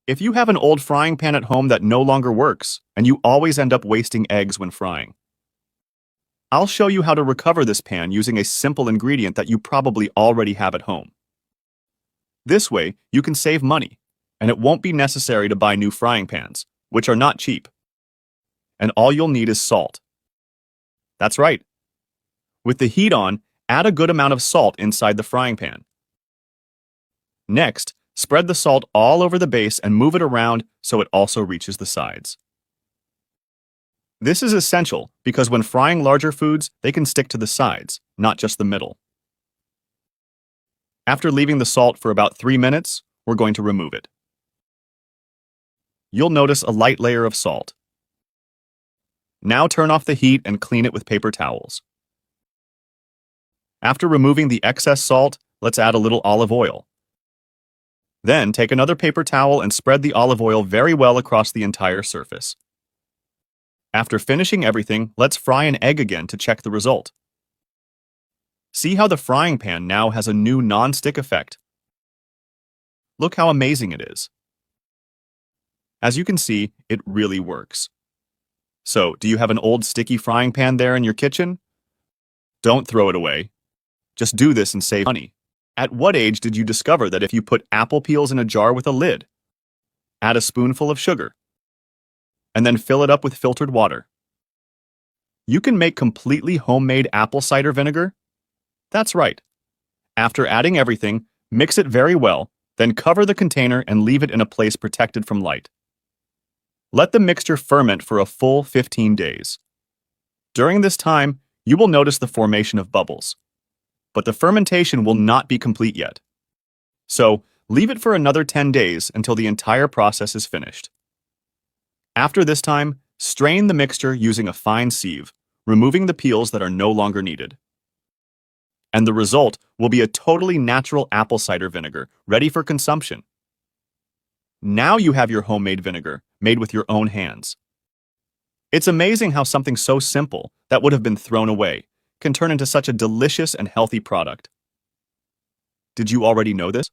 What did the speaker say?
If you have an old frying pan at home that no longer works, and you always end up wasting eggs when frying, I'll show you how to recover this pan using a simple ingredient that you probably already have at home. This way, you can save money, and it won't be necessary to buy new frying pans, which are not cheap. And all you'll need is salt. That's right. With the heat on, add a good amount of salt inside the frying pan. Next, spread the salt all over the base and move it around so it also reaches the sides. This is essential because when frying larger foods, they can stick to the sides, not just the middle. After leaving the salt for about 3 minutes, we're going to remove it. You'll notice a light layer of salt. Now turn off the heat and clean it with paper towels. After removing the excess salt, let's add a little olive oil. Then take another paper towel and spread the olive oil very well across the entire surface. After finishing everything, let's fry an egg again to check the result. See how the frying pan now has a new non-stick effect. Look how amazing it is. As you can see, it really works. So, do you have an old sticky frying pan there in your kitchen? Don't throw it away. Just do this and save money. At what age did you discover that if you put apple peels in a jar with a lid, add a spoonful of sugar, and then fill it up with filtered water, you can make completely homemade apple cider vinegar? That's right. After adding everything, mix it very well, then cover the container and leave it in a place protected from light. Let the mixture ferment for a full 15 days. During this time, you will notice the formation of bubbles. But the fermentation will not be complete yet. So, leave it for another 10 days until the entire process is finished. After this time, strain the mixture using a fine sieve, removing the peels that are no longer needed. And the result will be a totally natural apple cider vinegar, ready for consumption. Now you have your homemade vinegar, made with your own hands. It's amazing how something so simple that would have been thrown away can turn into such a delicious and healthy product. Did you already know this?